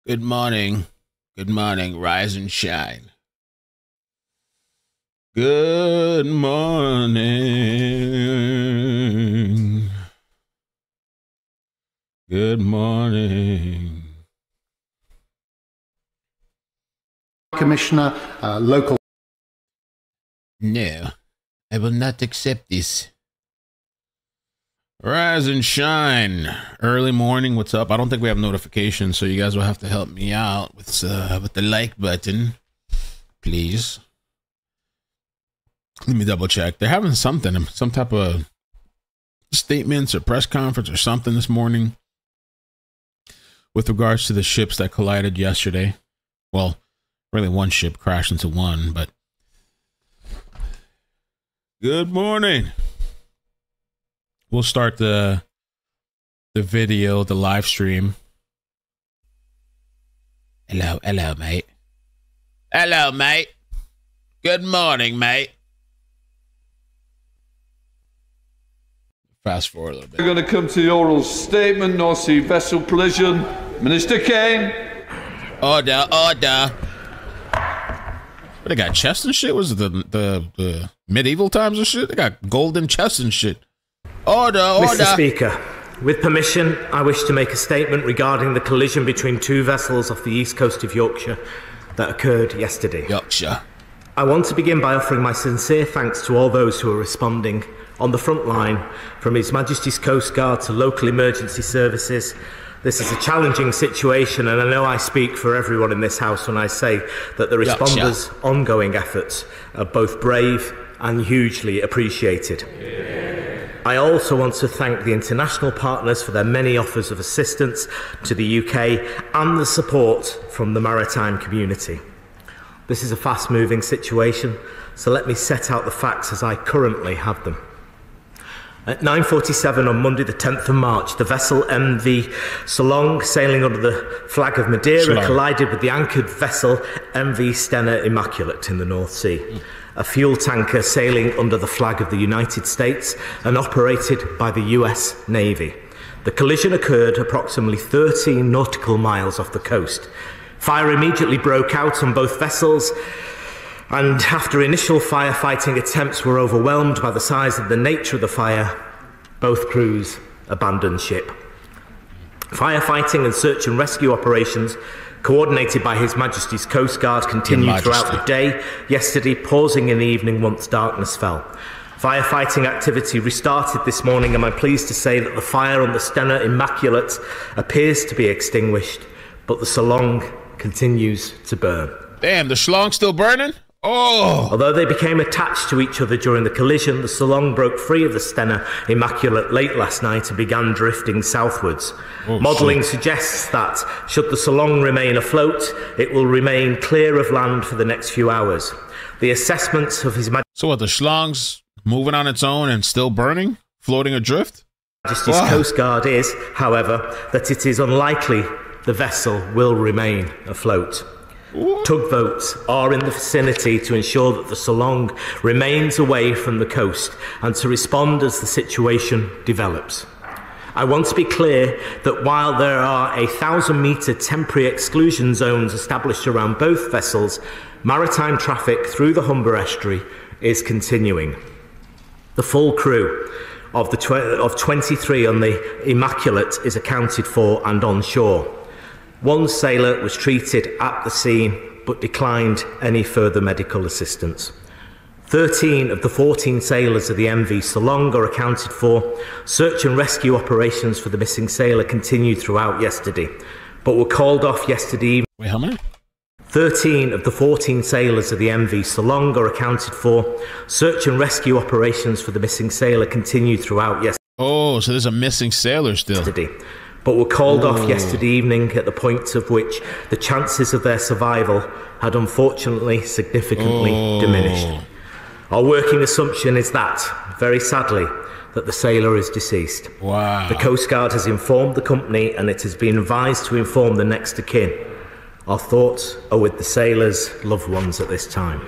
Good morning. Good morning. Rise and shine. Good morning. Good morning. Commissioner, local. No, I will not accept this. Rise and shine. Early morning. What's up? I don't think we have notifications, so you guys will have to help me out with the like button, please. Let me double check. They're having some type of statements or press conference or something this morning with regards to the ships that collided yesterday. Well, really one ship crashed into one, but good morning. We'll start the video, the live stream. Hello, mate. Hello, mate. Good morning, mate. Fast forward a little bit. We're going to come to the oral statement, North Sea Vessel Collision. Minister Kane. Order. What, they got chests and shit? Was it the medieval times and shit? They got golden chests and shit. Order. Mr. Speaker, with permission, I wish to make a statement regarding the collision between two vessels off the east coast of Yorkshire that occurred yesterday. Yorkshire. I want to begin by offering my sincere thanks to all those who are responding on the front line, from His Majesty's Coast Guard to local emergency services. This is a challenging situation, and I know I speak for everyone in this House when I say that the responders' ongoing efforts are both brave and hugely appreciated. I also want to thank the international partners for their many offers of assistance to the UK and the support from the maritime community. This is a fast-moving situation, so let me set out the facts as I currently have them. At 9:47 on Monday the 10th of March, the vessel MV Solong, sailing under the flag of Madeira, collided with the anchored vessel MV Stena Immaculate in the North Sea, a fuel tanker sailing under the flag of the United States and operated by the US Navy. The collision occurred approximately 13 nautical miles off the coast. Fire immediately broke out on both vessels, and after initial firefighting attempts were overwhelmed by the size and the nature of the fire, both crews abandoned ship. Firefighting and search and rescue operations, coordinated by His Majesty's Coast Guard, continued throughout the day yesterday, pausing in the evening once darkness fell. Firefighting activity restarted this morning, and I'm pleased to say that the fire on the Stena Immaculate appears to be extinguished, but the Solong continues to burn. Damn, the Schlong's still burning? Oh! Although they became attached to each other during the collision, the Solong broke free of the Stena Immaculate late last night and began drifting southwards. Modelling suggests that, should the Solong remain afloat, it will remain clear of land for the next few hours. The assessments of His Majesty's... So what, the Schlong's moving on its own and still burning? Floating adrift? Coast Guard is, however, that it is unlikely the vessel will remain afloat. Tugboats are in the vicinity to ensure that the Solong remains away from the coast and to respond as the situation develops. I want to be clear that while there are 1,000-metre temporary exclusion zones established around both vessels, maritime traffic through the Humber estuary is continuing. The full crew of 23 on the Immaculate is accounted for and on shore. One sailor was treated at the scene but declined any further medical assistance. 13 of the 14 sailors of the MV Solong are accounted for. Search and rescue operations for the missing sailor continued throughout yesterday, but were called off yesterday evening. Wait, how many? 13 of the 14 sailors of the MV Solong are accounted for. Search and rescue operations for the missing sailor continued throughout yesterday. Oh, so there's a missing sailor still. But were called off yesterday evening, at the point of which the chances of their survival had unfortunately significantly diminished. Our working assumption is that, very sadly, that the sailor is deceased. Wow. The Coast Guard has informed the company, and it has been advised to inform the next of kin. Our thoughts are with the sailors' loved ones at this time.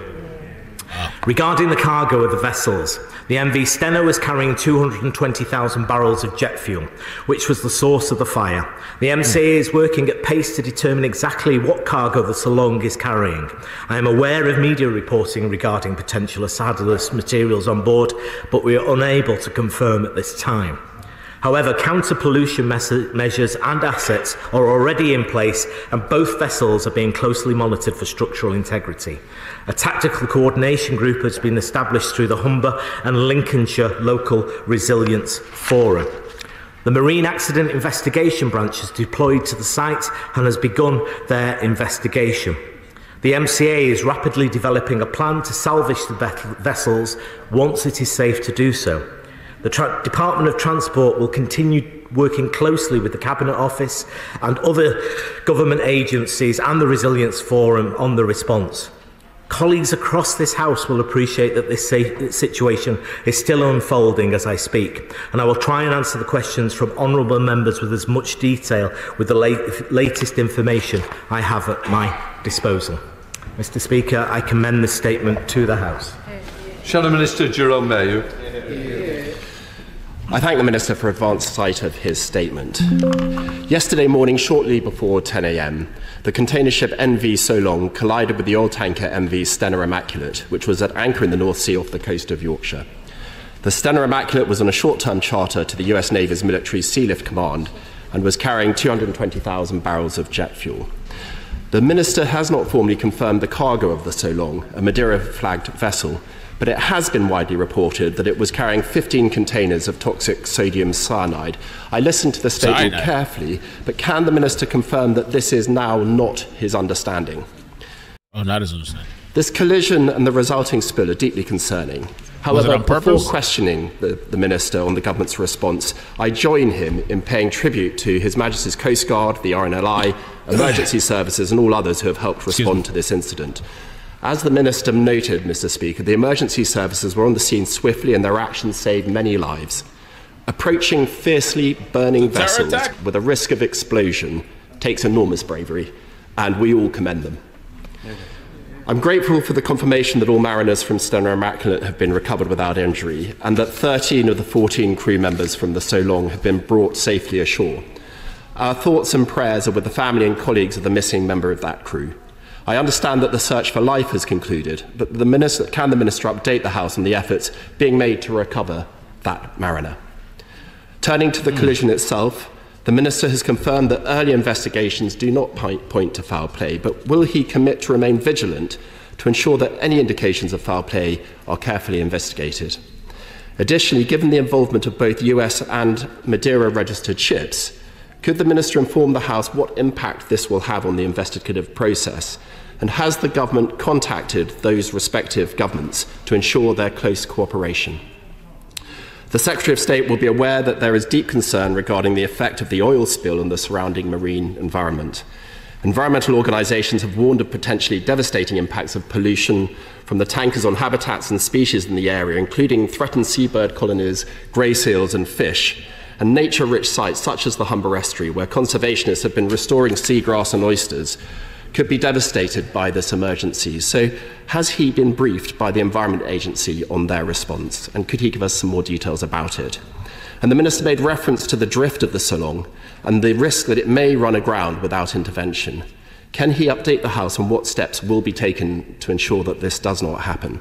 Regarding the cargo of the vessels, the MV Steno was carrying 220,000 barrels of jet fuel, which was the source of the fire. The MCA is working at pace to determine exactly what cargo the Solong is carrying. I am aware of media reporting regarding potential hazardous materials on board, but we are unable to confirm at this time. However, counter-pollution measures and assets are already in place, and both vessels are being closely monitored for structural integrity. A tactical coordination group has been established through the Humber and Lincolnshire Local Resilience Forum. The Marine Accident Investigation Branch is deployed to the site and has begun their investigation. The MCA is rapidly developing a plan to salvage the vessels once it is safe to do so. The Department of Transport will continue working closely with the Cabinet Office and other government agencies and the Resilience Forum on the response. Colleagues across this House will appreciate that this situation is still unfolding as I speak, and I will try and answer the questions from honourable members with as much detail with the latest information I have at my disposal. Mr. Speaker, I commend this statement to the House. Shadow Minister Jerome Mayhew. I thank the Minister for advance sight of his statement. Yesterday morning, shortly before 10 a.m, the container ship NV Solong collided with the oil tanker MV Stena Immaculate, which was at anchor in the North Sea off the coast of Yorkshire. The Stena Immaculate was on a short-term charter to the US Navy's Military Sealift Command and was carrying 220,000 barrels of jet fuel. The Minister has not formally confirmed the cargo of the Solong, a Madeira-flagged vessel, but it has been widely reported that it was carrying 15 containers of toxic sodium cyanide. I listened to the statement carefully, but can the Minister confirm that this is now not his understanding? Oh, not his understanding. This collision and the resulting spill are deeply concerning. However, before questioning the Minister on the government's response, I join him in paying tribute to His Majesty's Coast Guard, the RNLI, emergency services and all others who have helped respond to this incident. As the Minister noted, Mr. Speaker, the emergency services were on the scene swiftly and their actions saved many lives. Approaching fiercely burning vessels with a risk of explosion takes enormous bravery, and we all commend them. I'm grateful for the confirmation that all mariners from Stena Immaculate have been recovered without injury, and that 13 of the 14 crew members from the Solong have been brought safely ashore. Our thoughts and prayers are with the family and colleagues of the missing member of that crew. I understand that the search for life has concluded, but can the Minister update the House on the efforts being made to recover that mariner? Turning to the collision itself, the Minister has confirmed that early investigations do not point to foul play, but will he commit to remain vigilant to ensure that any indications of foul play are carefully investigated? Additionally, given the involvement of both US and Madeira-registered ships, could the Minister inform the House what impact this will have on the investigative process? And has the government contacted those respective governments to ensure their close cooperation? The Secretary of State will be aware that there is deep concern regarding the effect of the oil spill on the surrounding marine environment. Environmental organisations have warned of potentially devastating impacts of pollution from the tankers on habitats and species in the area, including threatened seabird colonies, grey seals and fish, and nature-rich sites such as the Humber Estuary, where conservationists have been restoring seagrass and oysters, could be devastated by this emergency. So has he been briefed by the Environment Agency on their response? And could he give us some more details about it? And the Minister made reference to the drift of the Solong and the risk that it may run aground without intervention. Can he update the House on what steps will be taken to ensure that this does not happen?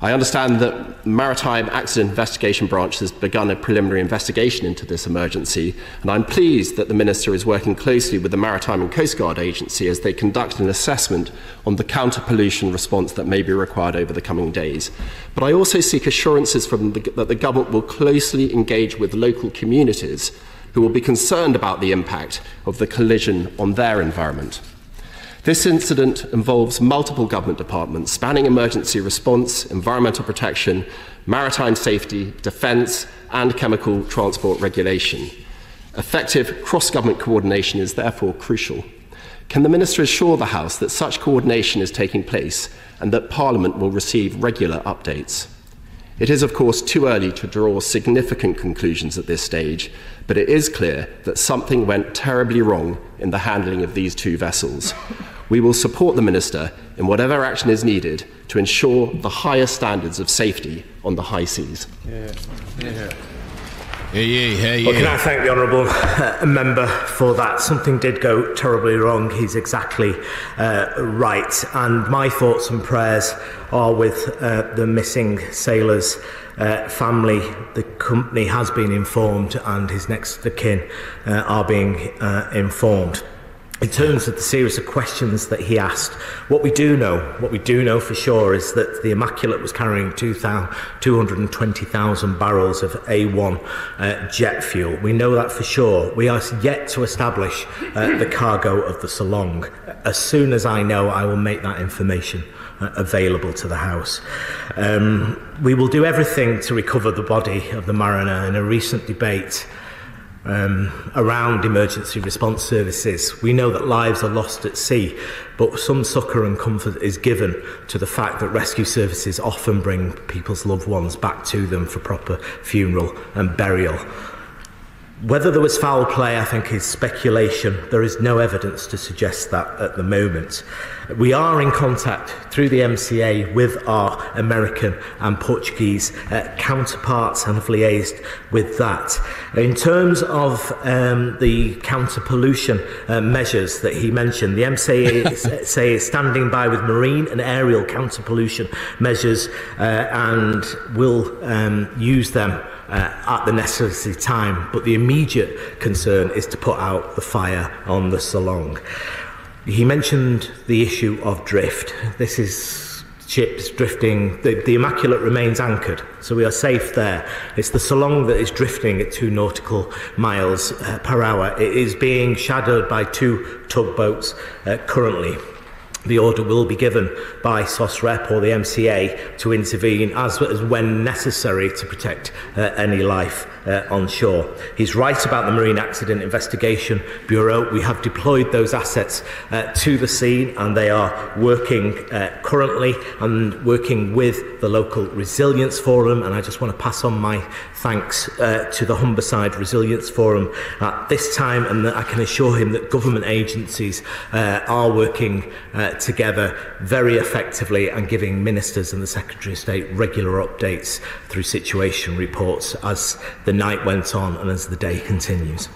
I understand that Maritime Accident Investigation Branch has begun a preliminary investigation into this emergency, and I'm pleased that the Minister is working closely with the Maritime and Coast Guard Agency as they conduct an assessment on the counter-pollution response that may be required over the coming days. But I also seek assurances that the government will closely engage with local communities who will be concerned about the impact of the collision on their environment. This incident involves multiple government departments spanning emergency response, environmental protection, maritime safety, defence and chemical transport regulation. Effective cross-government coordination is therefore crucial. Can the Minister assure the House that such coordination is taking place and that Parliament will receive regular updates? It is, of course, too early to draw significant conclusions at this stage, but it is clear that something went terribly wrong in the handling of these two vessels. We will support the Minister in whatever action is needed to ensure the highest standards of safety on the high seas. Well, can I thank the Honourable Member for that? Something did go terribly wrong. He's exactly right. And my thoughts and prayers are with the missing sailor's family. The company has been informed and his next of kin are being informed. In terms of the series of questions that he asked, what we do know for sure is that the Immaculate was carrying 220,000 barrels of A1 jet fuel. We know that for sure. We are yet to establish the cargo of the Salong. As soon as I know, I will make that information available to the House. We will do everything to recover the body of the mariner. In a recent debate around emergency response services, we know that lives are lost at sea, but some succour and comfort is given to the fact that rescue services often bring people's loved ones back to them for proper funeral and burial. Whether there was foul play, I think, is speculation. There is no evidence to suggest that at the moment. We are in contact through the MCA with our American and Portuguese counterparts and have liaised with that. In terms of the counter-pollution measures that he mentioned, the MCA is standing by with marine and aerial counter-pollution measures and will use them at the necessary time, but the immediate concern is to put out the fire on the Salong. He mentioned the issue of drift. This is ships drifting. The Immaculate remains anchored, so we are safe there. It's the Salong that is drifting at 2 nautical miles per hour. It is being shadowed by 2 tugboats currently. The order will be given by SOSREP or the MCA to intervene as when necessary to protect any life on shore. He's right about the Marine Accident Investigation Bureau. We have deployed those assets to the scene, and they are working currently and working with the local Resilience Forum. And I just want to pass on my thanks to the Humberside Resilience Forum at this time, and that I can assure him that government agencies are working together very effectively and giving ministers and the Secretary of State regular updates through situation reports as the night went on and as the day continues.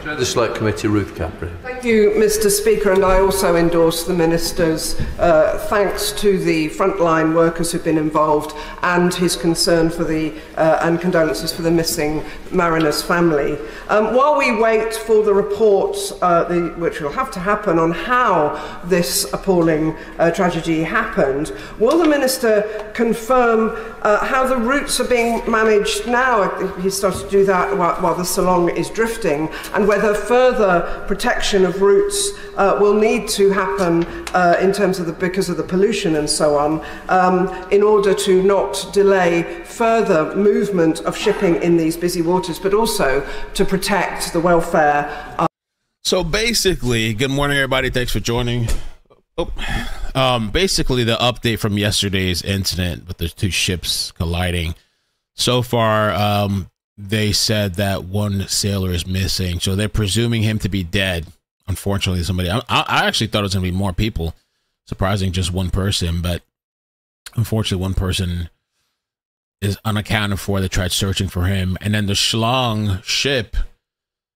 Chair of the Select Committee, Ruth Capri. Thank you, Mr. Speaker, and I also endorse the Minister's thanks to the frontline workers who've been involved and his concern for the and condolences for the missing mariner's family. While we wait for the reports, which will have to happen, on how this appalling tragedy happened, will the Minister confirm how the routes are being managed now? He started to do that while the Salong is drifting, and whether further protection of routes will need to happen in terms of because of the pollution and so on, in order to not delay further movement of shipping in these busy waters, but also to protect the welfare. So basically, good morning, everybody. Thanks for joining. Basically, the update from yesterday's incident with the 2 ships colliding. So far, they said that 1 sailor is missing, so they're presuming him to be dead. Unfortunately, somebody. I actually thought it was going to be more people. Surprising, just 1 person, but unfortunately, 1 person is unaccounted for. They tried searching for him, and then the Schlong ship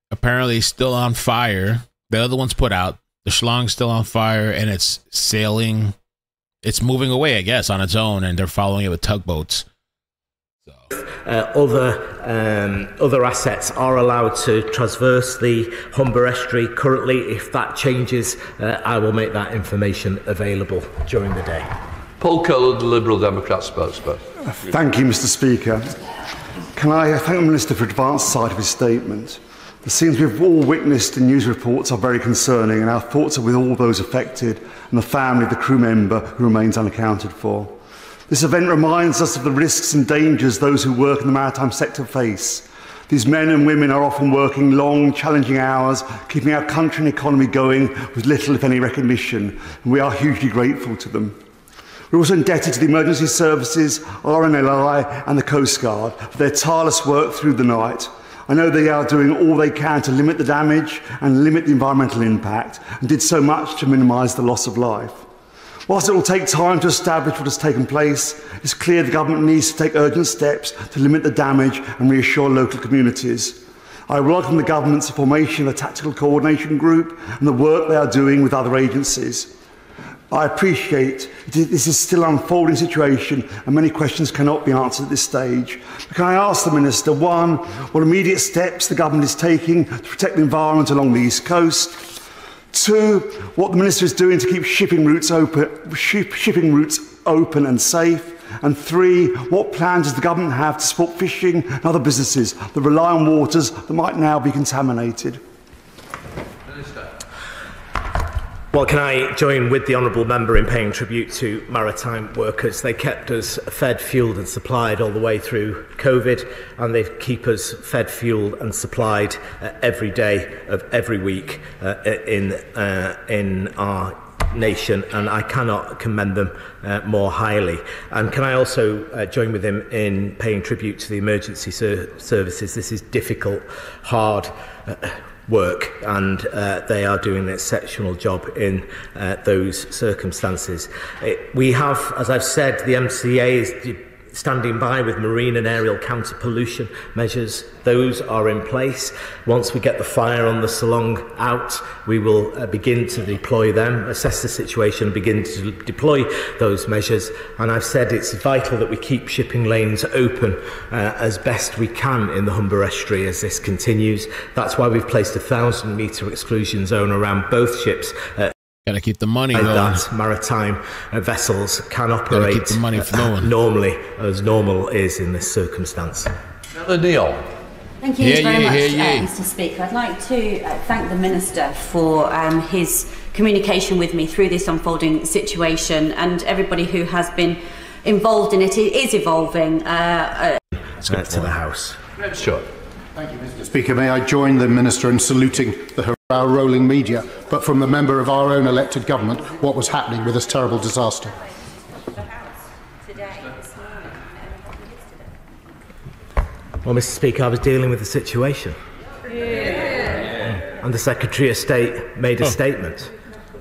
apparently still on fire. The other one's put out. The Schlong's still on fire, and it's sailing. It's moving away, I guess, on its own, and they're following it with tugboats. Other assets are allowed to traverse the Humber estuary currently. If that changes, I will make that information available during the day. Paul Keller, the Liberal Democrat spokesperson. Thank you, Mr. Speaker. Can I thank the Minister for advanced side of his statement? The scenes we've all witnessed in news reports are very concerning, and our thoughts are with all those affected and the family of the crew member who remains unaccounted for. This event reminds us of the risks and dangers those who work in the maritime sector face. These men and women are often working long, challenging hours, keeping our country and economy going with little, if any, recognition, and we are hugely grateful to them. We're also indebted to the emergency services, RNLI and the Coast Guard for their tireless work through the night. I know they are doing all they can to limit the damage and limit the environmental impact, and did so much to minimise the loss of life. Whilst it will take time to establish what has taken place, it's clear the government needs to take urgent steps to limit the damage and reassure local communities. I welcome the government's formation of a tactical coordination group and the work they are doing with other agencies. I appreciate this is still an unfolding situation and many questions cannot be answered at this stage. But can I ask the Minister, one, what immediate steps the government is taking to protect the environment along the East Coast? Two, what the Minister is doing to keep shipping routes open and safe? And three, what plans does the government have to support fishing and other businesses that rely on waters that might now be contaminated? Well, can I join with the Honourable Member in paying tribute to maritime workers? They kept us fed, fuelled and supplied all the way through COVID, and they keep us fed, fuelled and supplied every day of every week in our nation, and I cannot commend them more highly. And can I also join with him in paying tribute to the emergency services? This is difficult, hard work, and they are doing an exceptional job in those circumstances. We have, as I've said, the MCA is standing by with marine and aerial counter-pollution measures. Those are in place. Once we get the fire on the Salong out, we will begin to deploy them, assess the situation, begin to deploy those measures. And I've said it's vital that we keep shipping lanes open as best we can in the Humber Estuary as this continues. That's why we've placed a 1,000-metre exclusion zone around both ships. Gotta keep the money going. That maritime vessels can operate keep the money flowing. Normally, as normal is in this circumstance. Neil. Thank you very much, Mr. Speaker. I'd like to thank the Minister for his communication with me through this unfolding situation, and everybody who has been involved in it. It is evolving. To the House. Sure. Thank you, Mr. Speaker. May I join the Minister in saluting our rolling media, but from the member of our own elected government, what was happening with this terrible disaster? Well, Mr. Speaker, I was dealing with the situation. And the Secretary of State made a statement,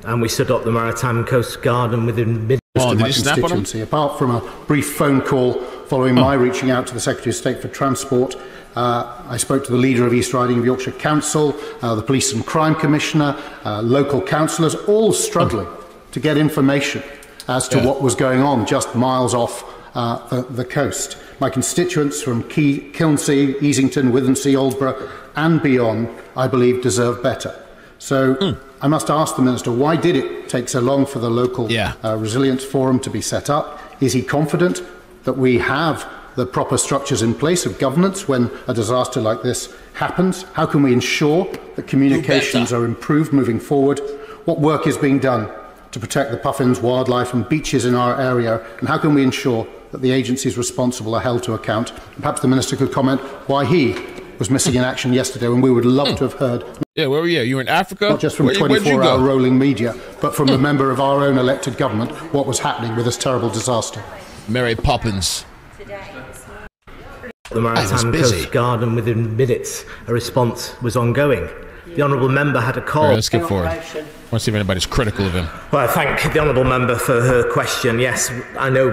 and we stood up the Maritime and Coast Guard, and within minutes of my constituency, apart from a brief phone call following my reaching out to the Secretary of State for Transport, I spoke to the leader of East Riding of Yorkshire Council, the Police and Crime Commissioner, local councillors, all struggling to get information as to what was going on just miles off the coast. My constituents from Kilnsea, Easington, Withensea, Aldborough and beyond, I believe, deserve better. So I must ask the Minister, why did it take so long for the local resilience forum to be set up? Is he confident that we have the proper structures in place of governance when a disaster like this happens? How can we ensure that communications are improved moving forward? What work is being done to protect the puffins, wildlife and beaches in our area? And how can we ensure that the agencies responsible are held to account? And perhaps the Minister could comment why he was missing in action yesterday when we would love to have heard. Yeah, where were you? You were in Africa? Not just from 24-hour rolling media, but from a member of our own elected government, what was happening with this terrible disaster. Mary Poppins. The Maritime Coast Guard, and within minutes a response was ongoing. The Honourable Member had a call. Let's skip forward. I want to see if anybody's critical of him. Well, I thank the Honourable Member for her question. Yes, I know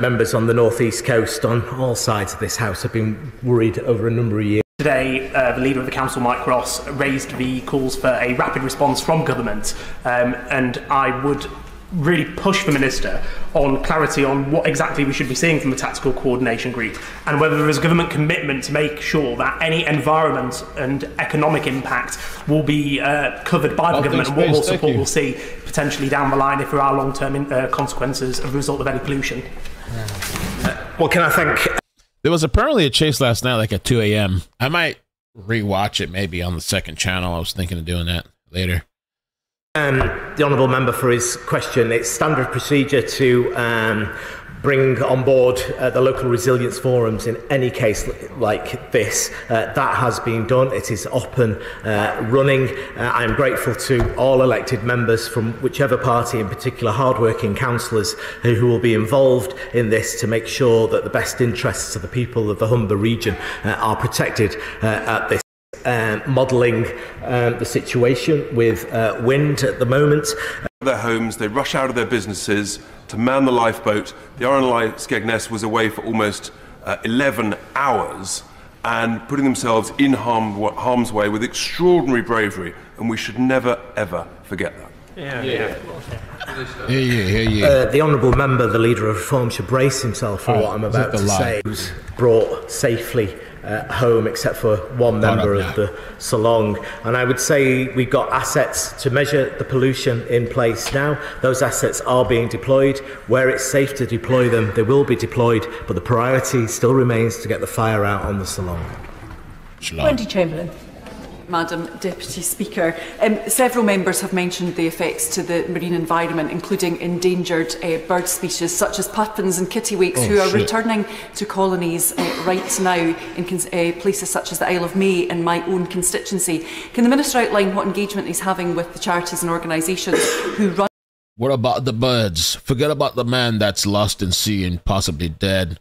members on the North East Coast on all sides of this House have been worried over a number of years. Today, the Leader of the Council, Mike Ross, raised the calls for a rapid response from government, and I would really push the Minister on clarity on what exactly we should be seeing from the Tactical Coordination Group, and whether there is a government commitment to make sure that any environment and economic impact will be covered by the government, and what more support we'll see potentially down the line if there are long-term consequences as a result of any pollution. Well, can I thank... There was apparently a chase last night, like at 2 a.m. I might rewatch it maybe on the second channel. I was thinking of doing that later. The Honourable Member for his question. It's standard procedure to bring on board the local resilience forums in any case like this. That has been done. It is up and running. I am grateful to all elected members from whichever party, in particular hard-working councillors who will be involved in this to make sure that the best interests of the people of the Humber region are protected at this. Modelling the situation with wind at the moment. Their homes, they rush out of their businesses to man the lifeboat. The RNLI Skegness was away for almost 11 hours and putting themselves in harm's way with extraordinary bravery, and we should never ever forget that. The honourable member, the Leader of Reform, should brace himself for what I'm about to say. Who's brought safely home, except for one member of the Salong. And I would say we've got assets to measure the pollution in place now. Those assets are being deployed. Where it's safe to deploy them, they will be deployed, but the priority still remains to get the fire out on the Salong. Wendy Chamberlain. Madam Deputy Speaker. Several members have mentioned the effects to the marine environment, including endangered bird species such as puffins and kittiwakes who are returning to colonies right now in places such as the Isle of May in my own constituency. Can the Minister outline what engagement he's having with the charities and organisations who run... What about the birds? Forget about the man that's lost in sea and possibly dead.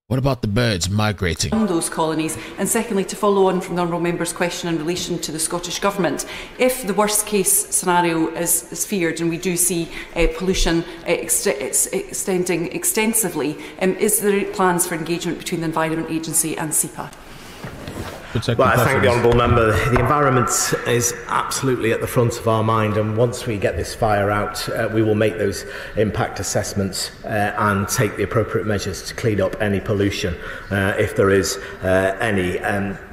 What about the birds migrating? Those colonies. And secondly, to follow on from the Honourable Member's question in relation to the Scottish Government, if the worst case scenario is feared and we do see pollution extending extensively, is there plans for engagement between the Environment Agency and SEPA? Well, I thank the honourable member. The environment is absolutely at the front of our mind, and once we get this fire out, we will make those impact assessments and take the appropriate measures to clean up any pollution if there is any.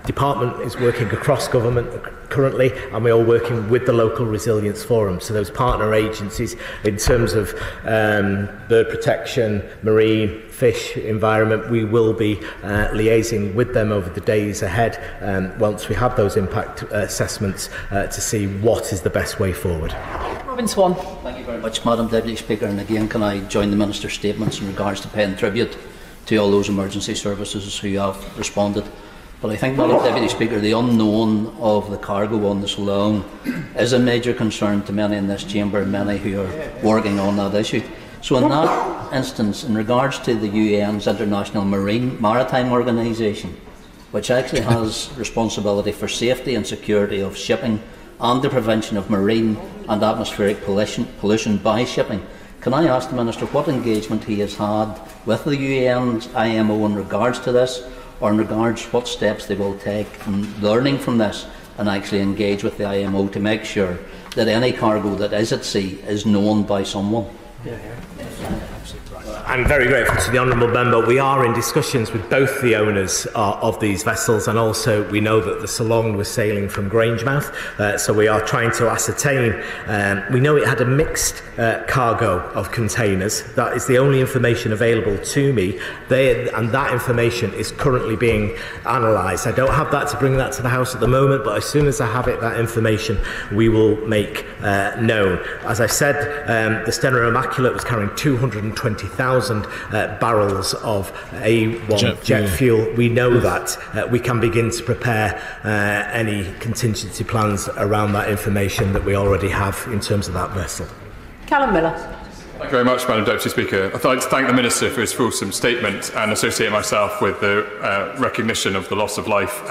Department is working across government currently, and we're all working with the local resilience forum. So those partner agencies in terms of bird protection, marine, fish, environment, we will be liaising with them over the days ahead once we have those impact assessments to see what is the best way forward. Robin Swan. Thank you very much, Madam Deputy Speaker, and again can I join the Minister's statements in regards to paying tribute to all those emergency services who have responded. But I think, Madam Deputy Speaker, the unknown of the cargo on the Salong is a major concern to many in this chamber and many who are working on that issue. So in that instance, in regards to the UN's International Maritime Organisation, which actually has responsibility for safety and security of shipping and the prevention of marine and atmospheric pollution by shipping, can I ask the Minister what engagement he has had with the UN's IMO in regards to this, or in regards what steps they will take in learning from this and actually engage with the IMO to make sure that any cargo that is at sea is known by someone? I'm very grateful to the honourable member. We are in discussions with both the owners of these vessels, and also we know that the Salong was sailing from Grangemouth, so we are trying to ascertain. We know it had a mixed cargo of containers. That is the only information available to me, and that information is currently being analysed. I don't have that to bring that to the House at the moment, but as soon as I have it, that information we will make known. As I said, the Stena Immaculate was carrying 220,000 barrels of A1 jet fuel. We know that. We can begin to prepare any contingency plans around that information that we already have in terms of that vessel. Callum Miller. Thank you very much, Madam Deputy Speaker. I'd like to thank the Minister for his fulsome statement and associate myself with the recognition of the loss of life,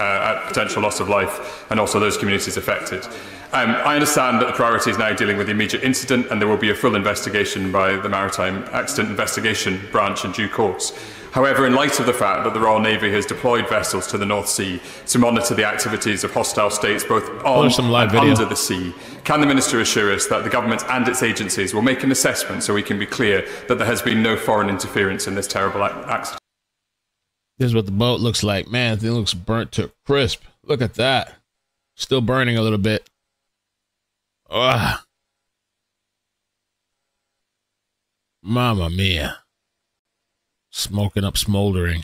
potential loss of life, and also those communities affected. I understand that the priority is now dealing with the immediate incident, and there will be a full investigation by the Maritime Accident Investigation Branch in due course. However, in light of the fact that the Royal Navy has deployed vessels to the North Sea to monitor the activities of hostile states both on and under the sea, can the Minister assure us that the Government and its agencies will make an assessment so we can be clear that there has been no foreign interference in this terrible accident? This is what the boat looks like. Man, it looks burnt to a crisp. Look at that. Still burning a little bit. Ugh. Mamma mia. Smoking up, smoldering.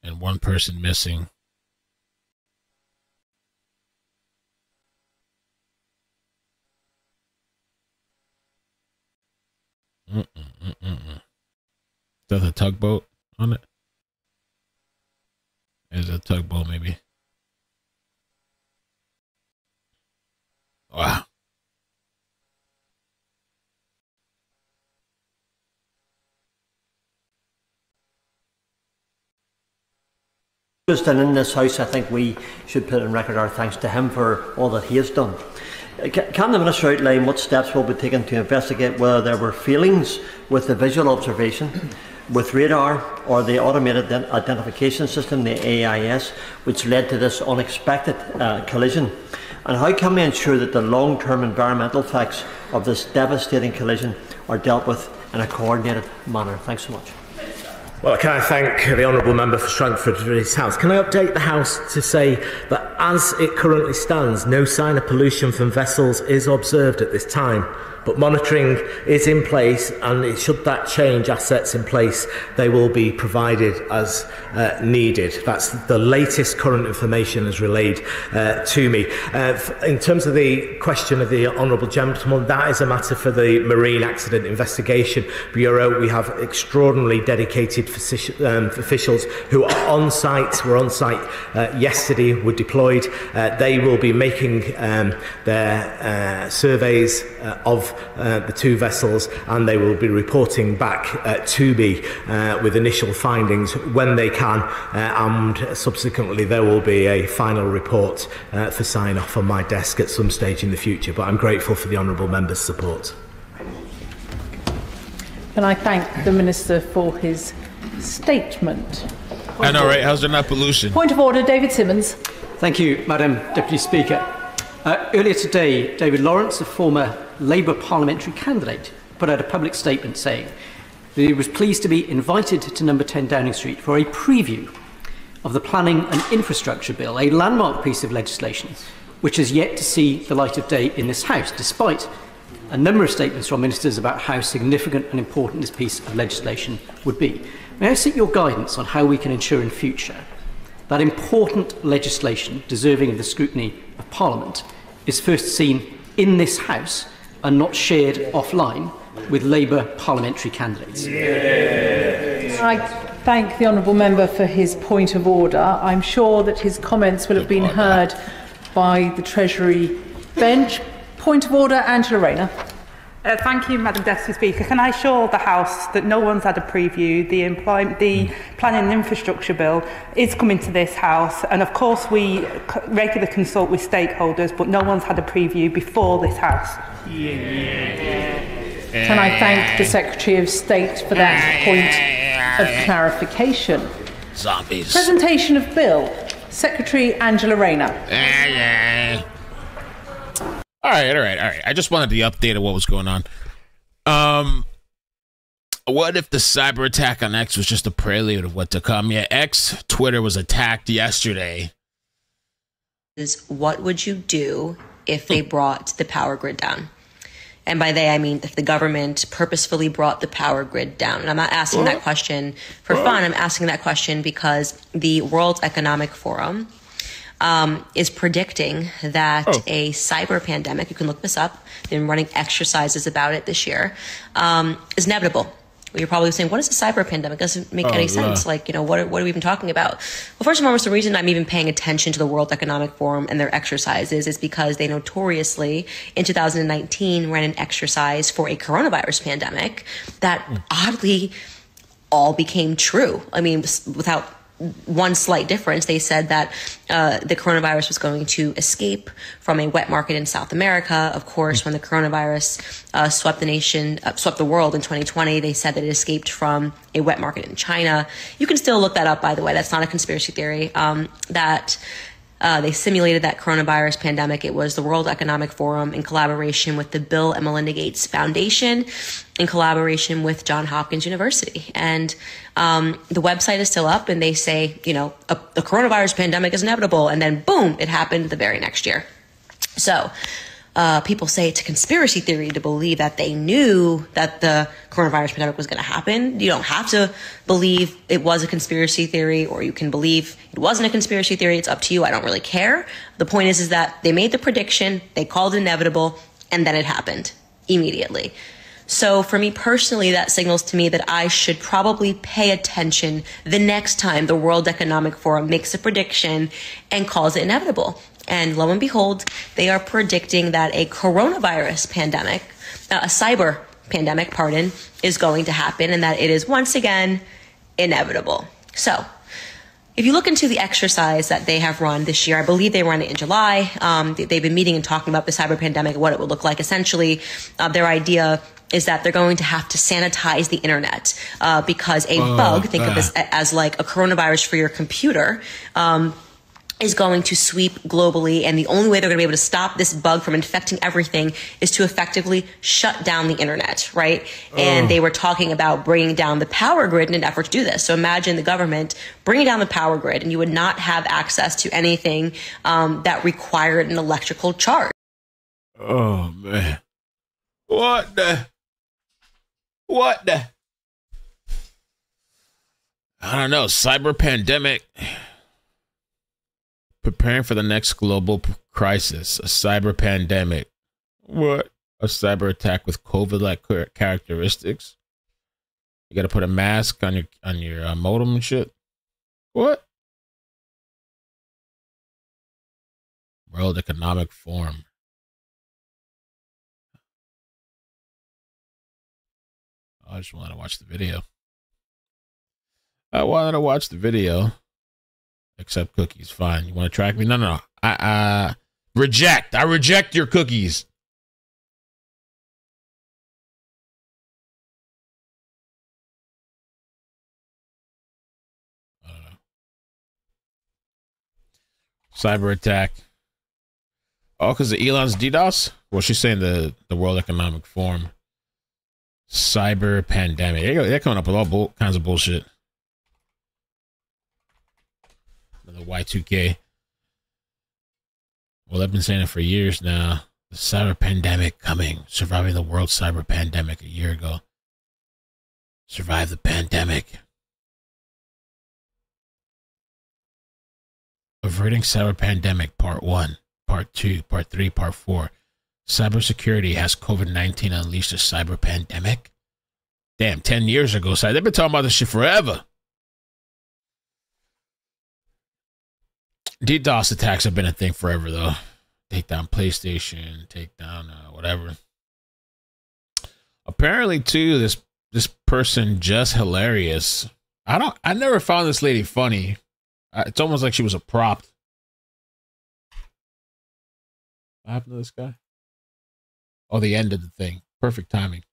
And one person missing. Does a tugboat on it? There's a tugboat, maybe. Wow. And in this House, I think we should put on record our thanks to him for all that he has done. Can the Minister outline what steps will be taken to investigate whether there were failings with the visual observation, with radar or the automated identification system, the AIS, which led to this unexpected collision? And how can we ensure that the long-term environmental effects of this devastating collision are dealt with in a coordinated manner? Thanks so much. Well, can I thank the Honourable Member for Strangford for his House. Can I update the House to say that as it currently stands, no sign of pollution from vessels is observed at this time, but monitoring is in place, and should that change, assets in place, they will be provided as needed. That's the latest current information as relayed to me. In terms of the question of the Honourable Gentleman, that is a matter for the Marine Accident Investigation Bureau. We have extraordinarily dedicated officials who are on site, were on site yesterday, were deployed. They will be making their surveys of the two vessels, and they will be reporting back to me with initial findings when they can, and subsequently there will be a final report for sign-off on my desk at some stage in the future. But I'm grateful for the Honourable Member's support. Can I thank the Minister for his statement? I know, right? How's there not pollution? Point of order, David Simmons. Thank you, Madam Deputy Speaker. Earlier today, David Lawrence, a former Labour parliamentary candidate, put out a public statement saying that he was pleased to be invited to number 10 Downing Street for a preview of the Planning and Infrastructure Bill, a landmark piece of legislation which has yet to see the light of day in this House, despite a number of statements from ministers about how significant and important this piece of legislation would be. May I seek your guidance on how we can ensure in future that important legislation deserving of the scrutiny of Parliament is first seen in this House and not shared offline with Labour parliamentary candidates? I thank the Honourable Member for his point of order. I'm sure that his comments will have been heard by the Treasury bench. Point of order, Angela Rayner. Thank you, Madam Deputy Speaker. Can I assure the House that no one's had a preview? The Planning and Infrastructure Bill is coming to this House, and of course we regularly consult with stakeholders, but no one's had a preview before this House. Can I thank the Secretary of State for that point of clarification? Zombies. Presentation of Bill. Secretary Angela Rayner. All right. I just wanted the update of what was going on. What if the cyber attack on X was just a prelude of what to come? Yeah, X, Twitter, was attacked yesterday. What would you do if they brought the power grid down? And by they, I mean if the government purposefully brought the power grid down. And I'm not asking that question for fun. I'm asking that question because the World Economic Forum is predicting that a cyber pandemic, you can look this up, they've been running exercises about it this year, is inevitable. You're probably saying, what is a cyber pandemic? It doesn't make any sense. Like, what are we even talking about? Well, first and foremost, the reason I'm even paying attention to the World Economic Forum and their exercises is because they notoriously, in 2019, ran an exercise for a coronavirus pandemic that oddly all became true. I mean, without one slight difference. They said that the coronavirus was going to escape from a wet market in South America. Of course, when the coronavirus swept the world in 2020, they said that it escaped from a wet market in China. You can still look that up, by the way. That's not a conspiracy theory. They simulated that coronavirus pandemic. It was the World Economic Forum in collaboration with the Bill and Melinda Gates Foundation, in collaboration with Johns Hopkins University. And the website is still up, and they say, the coronavirus pandemic is inevitable. And then, boom, it happened the very next year. So people say it's a conspiracy theory to believe that they knew that the coronavirus pandemic was going to happen. You don't have to believe it was a conspiracy theory, or you can believe it wasn't a conspiracy theory. It's up to you. I don't really care. The point is that they made the prediction, they called it inevitable, and then it happened immediately. So for me personally, that signals to me that I should probably pay attention the next time the World Economic Forum makes a prediction and calls it inevitable. And lo and behold, they are predicting that a coronavirus pandemic, a cyber pandemic, is going to happen, and that it is once again inevitable. So if you look into the exercise that they have run this year, I believe they ran it in July. They've been meeting and talking about the cyber pandemic and what it will look like. Essentially, their idea is that they're going to have to sanitize the internet because a bug, think of this as like a coronavirus for your computer, is going to sweep globally. And the only way they're going to be able to stop this bug from infecting everything is to effectively shut down the internet, right? And they were talking about bringing down the power grid in an effort to do this. So imagine the government bringing down the power grid and you would not have access to anything that required an electrical charge. Oh, man. What the? I don't know. Cyber pandemic. Preparing for the next global crisis. A cyber pandemic. What? A cyber attack with COVID-like characteristics. You got to put a mask on your modem and shit. What? World Economic Forum. I just wanted to watch the video. I wanted to watch the video. Accept cookies. Fine. You want to track me? No. I reject. I reject your cookies. I don't know. Cyber attack. Oh, because of Elon's DDoS? Well, she's saying the World Economic Forum. Cyber pandemic. They're coming up with all kinds of bullshit. The Y2K. Well, I've been saying it for years now. The cyber pandemic coming. Surviving the world cyber pandemic a year ago. Survive the pandemic. Averting cyber pandemic part 1, part 2, part 3, part 4. Cybersecurity has COVID-19 unleashed a cyber pandemic? Damn, 10 years ago. So they've been talking about this shit forever. DDoS attacks have been a thing forever, though. Take down PlayStation, take down whatever. Apparently, too, this person, Just Hilarious. I never found this lady funny. It's almost like she was a prop. What happened to this guy? Oh, the end of the thing. Perfect timing.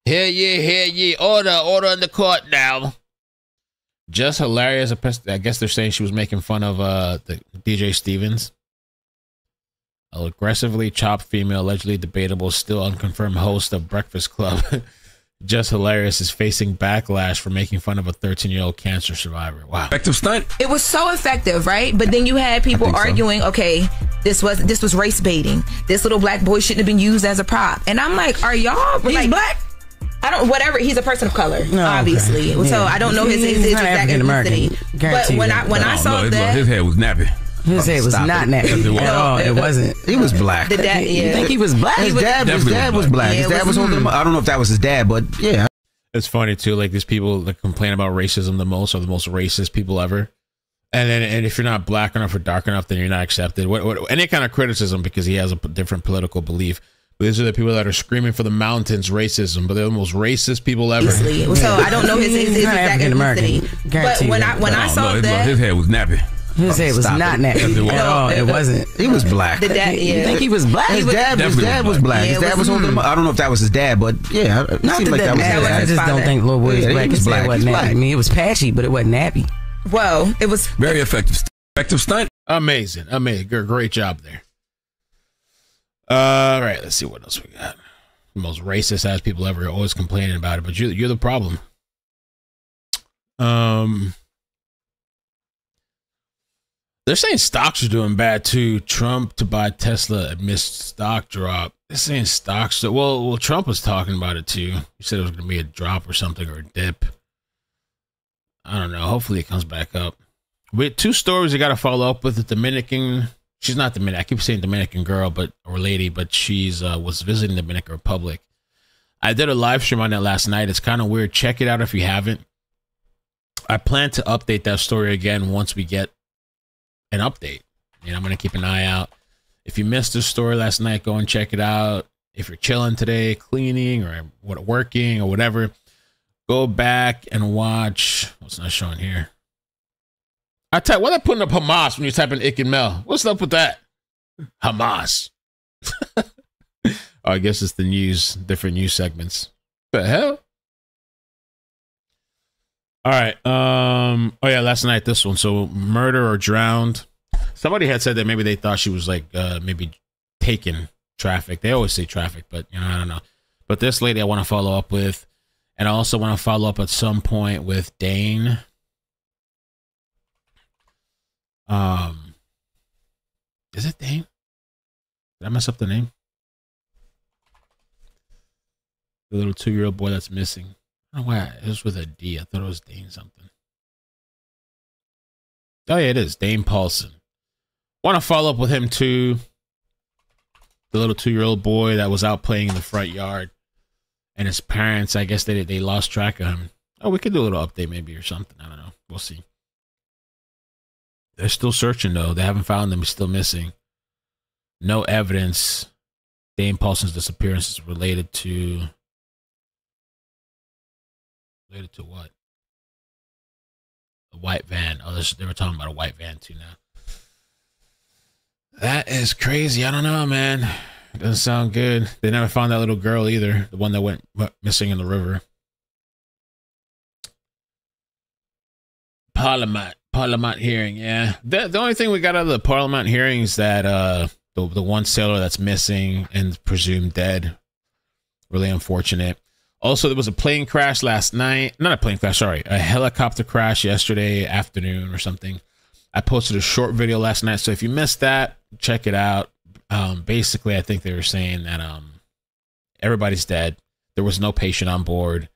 Hear ye. Order in the court now. Just Hilarious. I guess they're saying she was making fun of the DJ Stevens. An aggressively chopped female, allegedly debatable, still unconfirmed host of Breakfast Club. Just Hilarious is facing backlash for making fun of a 13-year-old cancer survivor. Wow. Effective stunt. It was so effective, right? But then you had people arguing, okay, this was race baiting. This little black boy shouldn't have been used as a prop. And I'm like, are y'all He's black? I don't, whatever, he's a person of color, obviously. Okay. So I don't know his exact ethnicity. But when I saw that, his head was nappy. His head was not nappy at all. It wasn't. He was black. The dad, You think he was black? His dad was black. His dad was holding him. I don't know if that was his dad, but yeah. It's funny too. Like these people that complain about racism the most are the most racist people ever. And if you're not black enough or dark enough, then you're not accepted. What any kind of criticism because he has a different political belief. These are the people that are screaming for the mountains racism, but they're the most racist people ever. So I don't know his exact ethnicity. But when I saw that, his head was nappy. His head was not nappy at all. It wasn't. He was black. The dad, You think he was black? His dad was black. His dad was holding him. I don't know if that was his dad, but yeah, it seemed like that was his dad. I just don't think Lil Boy was black. His dad wasn't nappy. I mean, it was patchy, but it wasn't nappy. Well, it was very effective. Effective stunt. Amazing. Great job there. All right, let's see what else we got. The most racist ass people ever, always complaining about it, but you're the problem. They're saying stocks are doing bad too. Trump to buy Tesla amidst stock drop. They're saying stocks. Well, Trump was talking about it too. He said it was going to be a drop or something or a dip. I don't know. Hopefully it comes back up. With two stories I got to follow up with. The Dominican. She's not Dominican. I keep saying Dominican girl, or lady, but she's was visiting the Dominican Republic. I did a live stream on that last night. It's kind of weird. Check it out if you haven't. I plan to update that story again once we get an update. You know, I'm going to keep an eye out. If you missed the story last night, go and check it out. If you're chilling today, cleaning or working or whatever, go back and watch. What's not showing here? I type, why are they putting up Hamas when you type in Ick and Mel? What's up with that? Hamas. Oh, I guess it's the news, different news segments. The hell? All right. Oh yeah, last night this one. So murder or drowned. Somebody had said that maybe they thought she was like maybe taken traffic. They always say traffic, but you know, I don't know. But this lady I want to follow up with, and I also want to follow up at some point with Dane. Is it Dane? Did I mess up the name? The little 2-year-old boy that's missing. I don't know why it was with a D. I thought it was Dane something. Oh yeah, it is Dane Paulson. Want to follow up with him too. The little 2-year-old boy that was out playing in the front yard, and his parents, I guess they lost track of him. Oh, we could do a little update maybe or something. I don't know. We'll see. They're still searching though. They haven't found him. He's still missing. No evidence. Dane Paulson's disappearance is related to what? A white van. Oh, they were talking about a white van too now. That is crazy. I don't know, man. It doesn't sound good. They never found that little girl either. The one that went missing in the river. Parliament hearing, yeah. The only thing we got out of the Parliament hearing is that the one sailor that's missing and presumed dead. Really unfortunate. Also, there was a plane crash last night. Not a plane crash, sorry. A helicopter crash yesterday afternoon or something. I posted a short video last night, so if you missed that, check it out. Basically, I think they were saying that everybody's dead. There was no patient on board,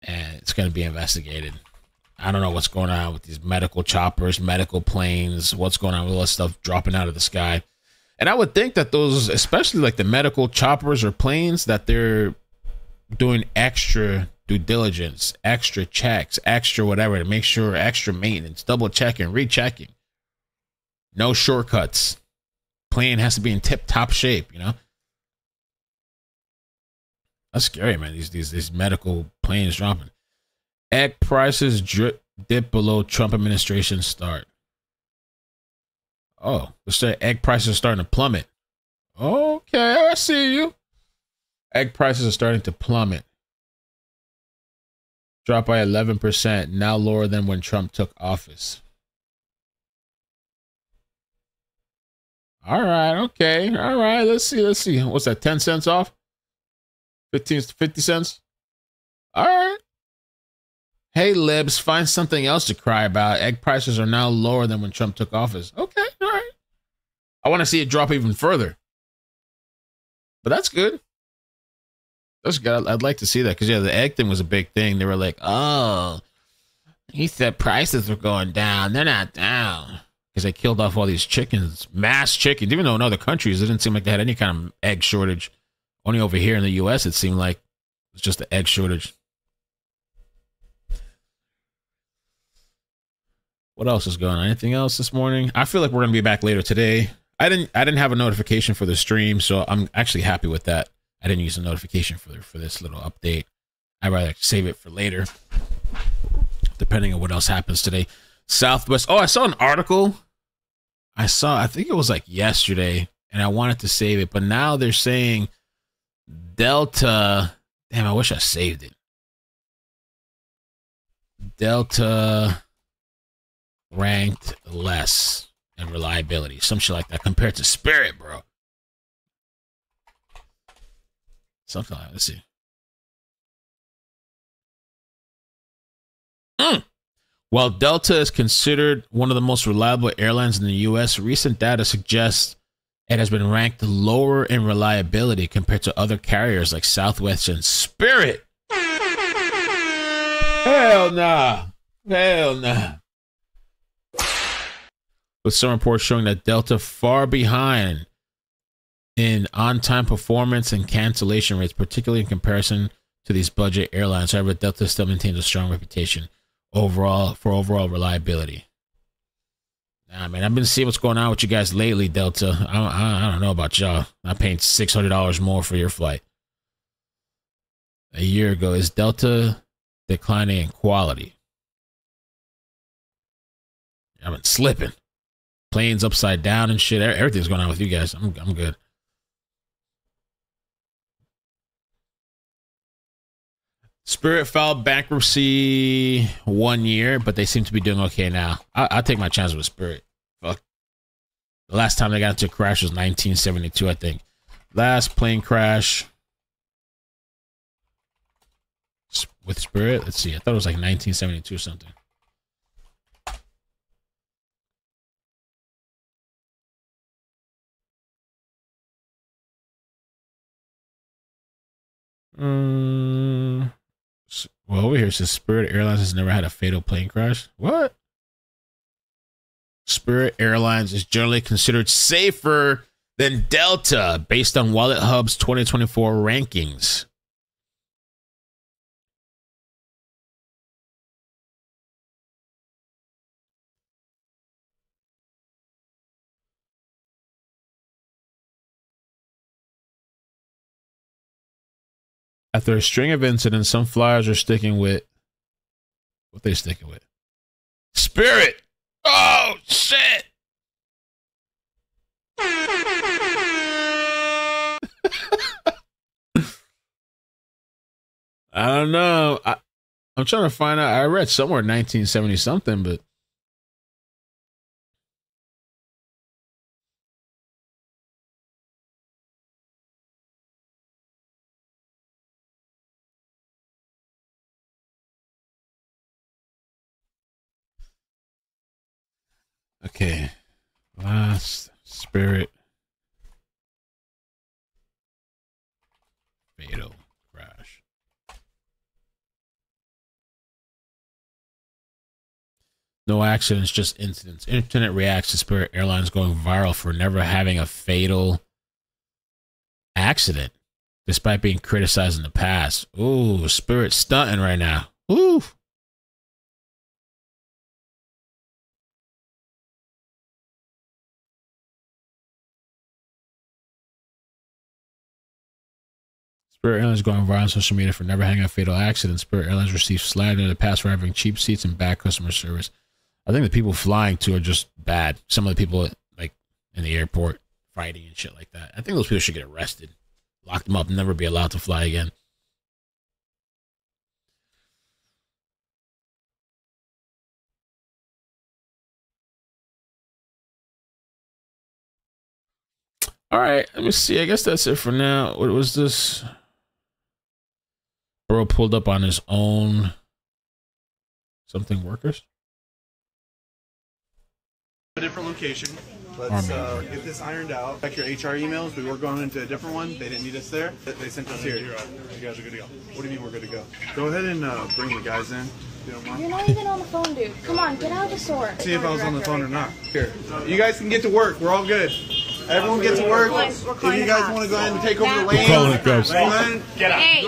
and it's going to be investigated. I don't know what's going on with these medical choppers, medical planes, what's going on with all this stuff dropping out of the sky. And I would think that those, especially like the medical choppers or planes, that they're doing extra due diligence, extra checks, extra whatever to make sure, extra maintenance, double checking, rechecking. No shortcuts. Plane has to be in tip-top shape, you know? That's scary, man. These medical planes dropping. Egg prices dip below Trump administration start. Oh, the egg prices are starting to plummet. Okay, I see you. Egg prices are starting to plummet. Dropped by 11%, now lower than when Trump took office. All right, okay. All right, let's see. What's that, 10 cents off? 50 cents? All right. Hey, libs, find something else to cry about. Egg prices are now lower than when Trump took office. Okay, all right. I want to see it drop even further. But that's good. That's good. I'd like to see that because, yeah, the egg thing was a big thing. They were like, oh, he said prices were going down. They're not down. Because they killed off all these chickens, mass chickens. Even though in other countries, it didn't seem like they had any kind of egg shortage. Only over here in the U.S., it seemed like it was just an egg shortage. What else is going on? Anything else this morning? I feel like we're going to be back later today. I didn't have a notification for the stream, so I'm actually happy with that. I didn't use a notification for this little update. I'd rather save it for later, depending on what else happens today. Southwest. Oh, I saw an article. I think it was like yesterday, and I wanted to save it, but now they're saying Delta. Damn, I wish I saved it. Delta ranked less in reliability, some shit like that, compared to Spirit, bro. Something like that. Let's see. While Delta is considered one of the most reliable airlines in the U.S., recent data suggests it has been ranked lower in reliability compared to other carriers like Southwest and Spirit. Hell nah. Hell nah. With some reports showing that Delta far behind in on-time performance and cancellation rates, particularly in comparison to these budget airlines. However, Delta still maintains a strong reputation overall reliability. Nah, man, I've been seeing what's going on with you guys lately, Delta. I don't know about y'all. I'm paying $600 more for your flight. A year ago, is Delta declining in quality? I've been slipping. Planes upside down and shit. Everything's going on with you guys. I'm good. Spirit filed bankruptcy 1 year, but they seem to be doing okay now. I'll take my chance with Spirit. Fuck. The last time they got into a crash was 1972, I think. Last plane crash with Spirit. Let's see. I thought it was like 1972 or something. Well, over here it says Spirit Airlines has never had a fatal plane crash. What? Spirit Airlines is generally considered safer than Delta based on Wallet Hub's 2024 rankings. After a string of incidents, some flyers are sticking with what they sticking with. Spirit. Oh shit. I don't know. I'm trying to find out. I read somewhere 1970 something, but okay. Last Spirit fatal crash. No accidents, just incidents. Internet reacts to Spirit Airlines going viral for never having a fatal accident, despite being criticized in the past. Ooh, Spirit stunting right now. Ooh. Spirit Airlines going viral on social media for never having a fatal accident. Spirit Airlines received slander in the past for having cheap seats and bad customer service. I think the people flying too are just bad. Some of the people like in the airport fighting and shit like that. I think those people should get arrested, lock them up, and never be allowed to fly again. All right, let me see. I guess that's it for now. What was this? Bro pulled up on his own something workers. A different location. Let's get this ironed out. Check your HR emails. We were going into a different one. They didn't need us there. They sent us here. You guys are good to go. What do you mean we're good to go? Go ahead and bring the guys in. If you don't mind. You're not even on the phone, dude. Come on, get out of the store. See if I was on the phone or not. Here. You guys can get to work. We're all good. Everyone get to work. If you guys want to go ahead and take over the lanes, go ahead. Get out. Hey,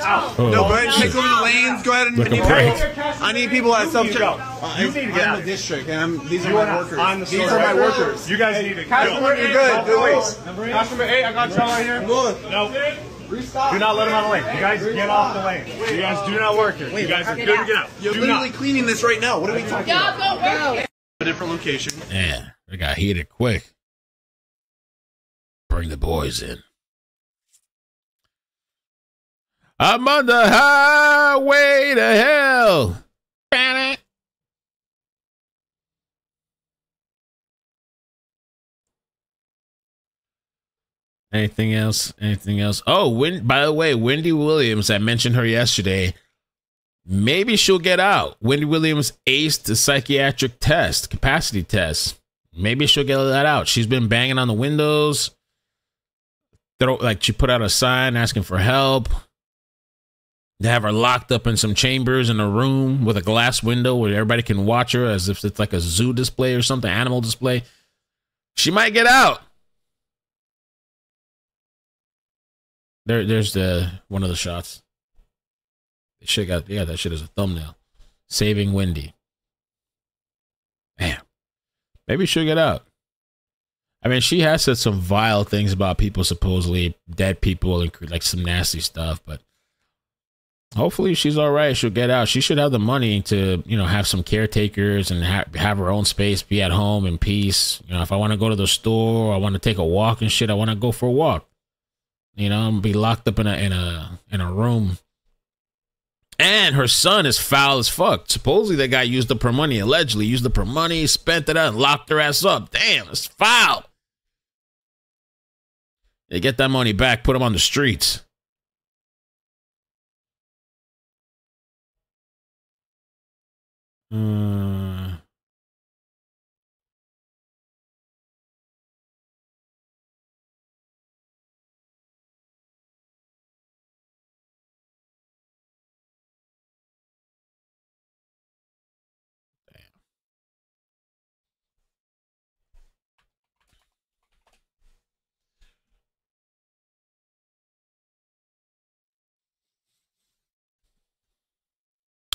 out. No, go ahead and take over the lanes. Go ahead and I need people at some. You need to get out. I'm the district, and these are my workers. These are my workers. You guys need to go. Customer, you're good. Customer 8, I got y'all right here. No. Do not let them out of the lane. You guys get off the lane. You guys do not work here. You guys are good to get out. You're literally cleaning this right now. What are we talking about? A different location. Yeah, they got heated quick. Bring the boys in. I'm on the highway to hell. Anything else? Anything else? Oh, by the way, Wendy Williams, I mentioned her yesterday. Maybe she'll get out. Wendy Williams aced the psychiatric test, capacity test. Maybe she'll get that out. She's been banging on the windows. She put out a sign asking for help. They have her locked up in some chambers in a room with a glass window where everybody can watch her as if it's like a zoo display or something, animal display. She might get out. There's the one of the shots. They should got that shit as a thumbnail. Saving Wendy. Man, maybe she'll get out. I mean, she has said some vile things about people, supposedly dead people, and like some nasty stuff. But hopefully, she's all right. She'll get out. She should have the money to, have some caretakers and have her own space, be at home in peace. If I want to go to the store, I want to take a walk and shit, I want to go for a walk. Be locked up in a room. And her son is foul as fuck. Supposedly that guy used up her money, allegedly used up her money, spent it out, and locked her ass up. Damn, it's foul. They get that money back, put him on the streets.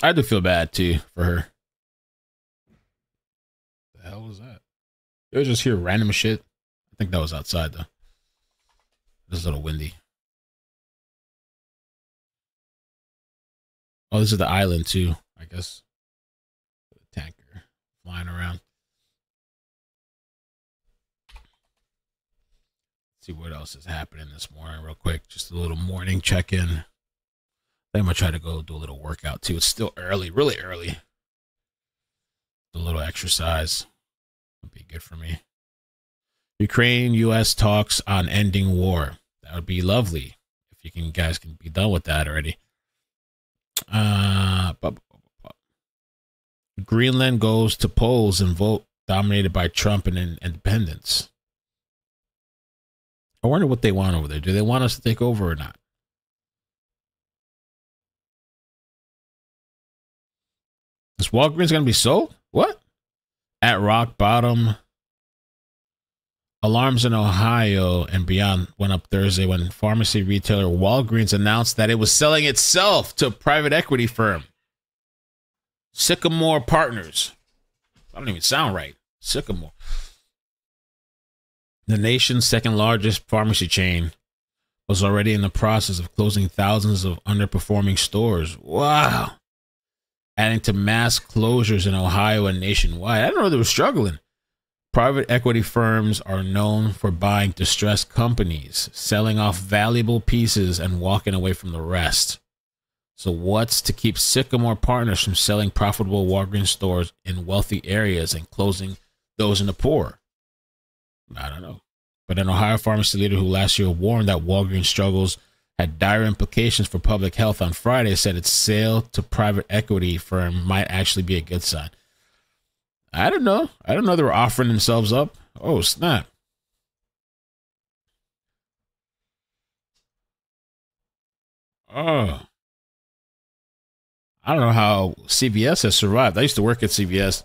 I do feel bad too for her. The hell was that? It was just hear random shit. I think that was outside though. It's a little windy. Oh, this is the island too, I guess. The tanker flying around. Let's see what else is happening this morning real quick. Just a little morning check-in. I'm gonna try to go do a little workout too. It's still early, really early. A little exercise would be good for me. Ukraine, U.S. talks on ending war. That would be lovely if you guys can be done with that already. Greenland goes to polls and vote dominated by Trump and independents. I wonder what they want over there. Do they want us to take over or not? Is Walgreens going to be sold? What? At rock bottom. Alarms in Ohio and beyond went up Thursday when pharmacy retailer Walgreens announced that it was selling itself to a private equity firm. Sycamore Partners. I don't even sound right. Sycamore. The nation's second largest pharmacy chain was already in the process of closing thousands of underperforming stores. Wow. Adding to mass closures in Ohio and nationwide. I didn't know they were struggling. Private equity firms are known for buying distressed companies, selling off valuable pieces, and walking away from the rest. So what's to keep Sycamore Partners from selling profitable Walgreens stores in wealthy areas and closing those in the poor? I don't know. But an Ohio pharmacy leader who last year warned that Walgreens struggles had dire implications for public health on Friday said its sale to private equity firm might actually be a good sign. I don't know. I don't know they were offering themselves up. Oh, snap. Oh. I don't know how CVS has survived. I used to work at CVS.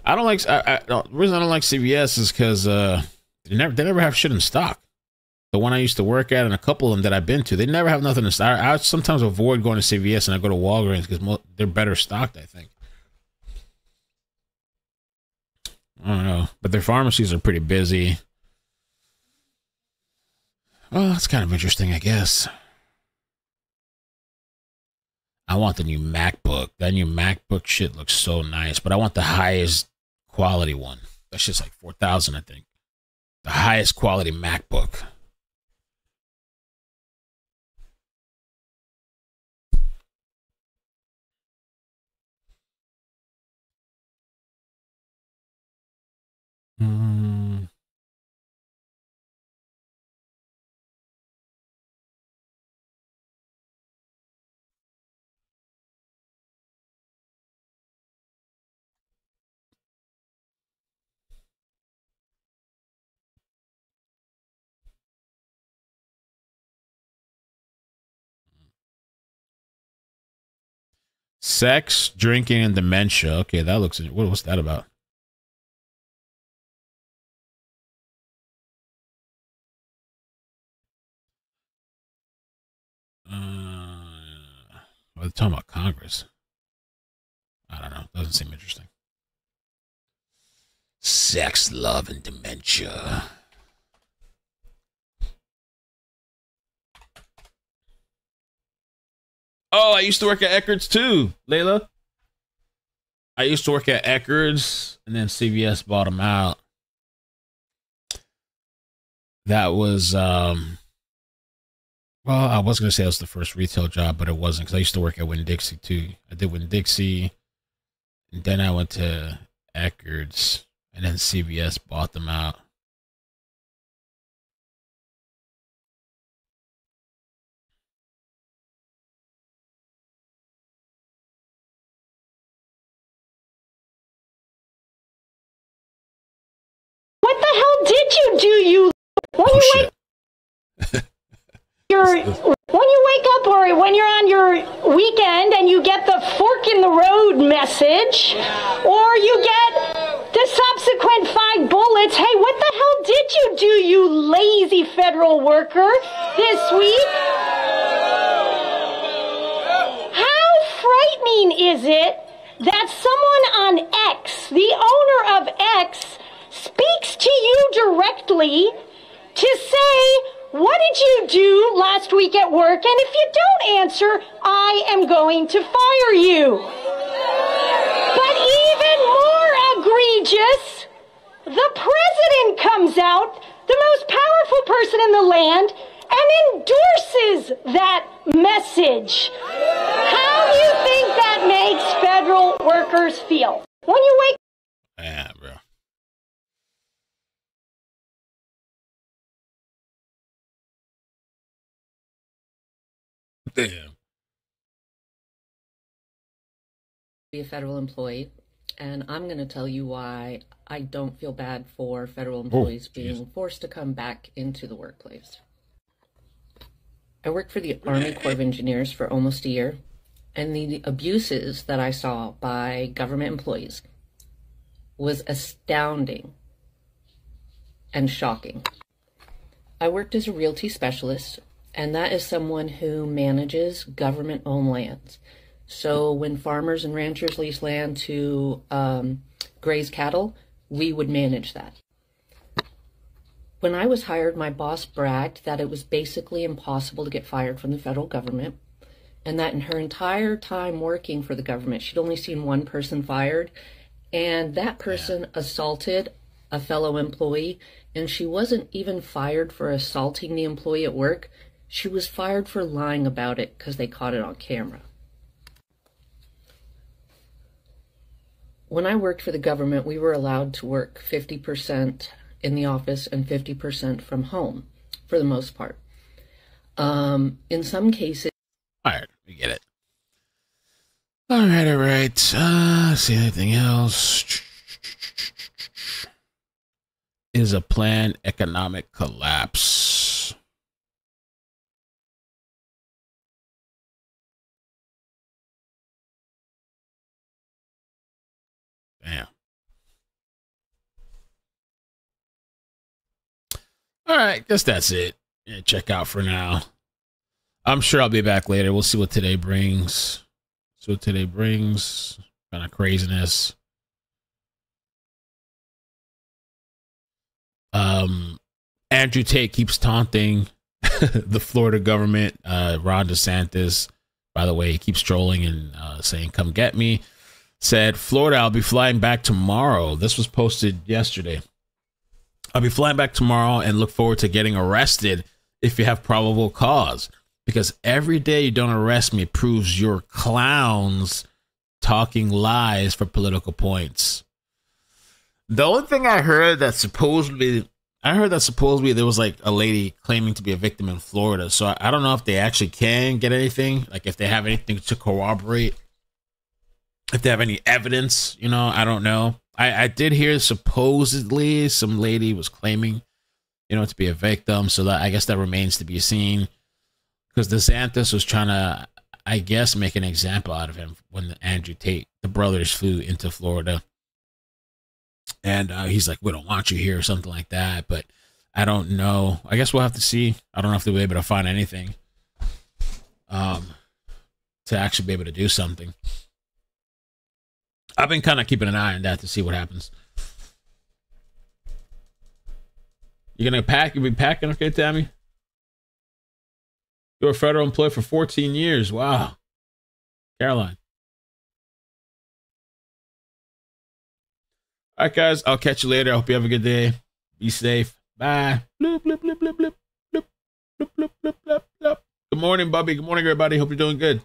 I don't like, the reason I don't like CVS is because they never have shit in stock. The one I used to work at and a couple of them that I've been to, they never have nothing to stock. I sometimes avoid going to CVS and I go to Walgreens because they're better stocked, I think. I don't know. But their pharmacies are pretty busy. Well, that's kind of interesting, I guess. I want the new MacBook. That new MacBook shit looks so nice, but I want the highest quality one. That shit's like $4,000, I think. The highest quality MacBook. Sex, drinking, and dementia. Okay, that looks... What's that about? they're talking about Congress. I don't know. Doesn't seem interesting. Sex, love, and dementia. Oh, I used to work at Eckerd's too, Layla. I used to work at Eckerd's, and then CVS bought them out. That was, well, I was going to say it was the first retail job, but it wasn't, because I used to work at Winn-Dixie too. I did Winn-Dixie, and then I went to Eckerd's, and then CVS bought them out. What the hell did you do, you? When you wake, when you wake up, or when you're on your weekend and you get the fork in the road message, or you get the subsequent 5 bullets. Hey, what the hell did you do, you lazy federal worker, this week? How frightening is it that someone on X, the owner of X, speaks to you directly to say, what did you do last week at work? And if you don't answer, I am going to fire you. But even more egregious, the president comes out, the most powerful person in the land, and endorses that message. How do you think that makes federal workers feel? When you wake Yeah, bro. Damn. Be a federal employee, and I'm going to tell you why I don't feel bad for federal employees being forced to come back into the workplace. I worked for the Army Corps of Engineers for almost a year, and the abuses that I saw by government employees was astounding and shocking. I worked as a realty specialist, and that is someone who manages government-owned lands. So when farmers and ranchers lease land to graze cattle, we would manage that. When I was hired, my boss bragged that it was basically impossible to get fired from the federal government, and that in her entire time working for the government, she'd only seen one person fired, and that person assaulted a fellow employee, and she wasn't even fired for assaulting the employee at work. She was fired for lying about it because they caught it on camera. When I worked for the government, we were allowed to work 50% in the office and 50% from home, for the most part. In some cases... All right, we get it. All right. See anything else? Is a planned economic collapse. Damn. All right, guess that's it. Yeah, check out for now. I'm sure I'll be back later. We'll see what today brings. Kind of craziness. Andrew Tate keeps taunting the Florida government. Ron DeSantis, by the way, he keeps trolling and saying, come get me. Said, Florida, I'll be flying back tomorrow. This was posted yesterday. I'll be flying back tomorrow and look forward to getting arrested if you have probable cause. Because every day you don't arrest me proves you're clowns talking lies for political points. The only thing I heard that supposedly there was like a lady claiming to be a victim in Florida. So I don't know if they actually can get anything, like if they have anything to corroborate, if they have any evidence, you know, I don't know. I did hear supposedly some lady was claiming, you know, to be a victim. So that I guess that remains to be seen, because DeSantis was trying to, I guess, make an example out of him when Andrew Tate, the brothers, flew into Florida. And he's like, we don't want you here or something like that. But I don't know. I guess we'll have to see. I don't know if they'll be able to find anything. to actually be able to do something. I've been kind of keeping an eye on that to see what happens. You gonna pack? You be packing, okay, Tammy? You're a federal employee for 14 years. Wow. Caroline. All right, guys. I'll catch you later. I hope you have a good day. Be safe. Bye. Bloop, bloop, bloop, bloop, bloop, bloop, bloop, bloop, bloop, bloop, bloop. Good morning, Bubby. Good morning, everybody. Hope you're doing good.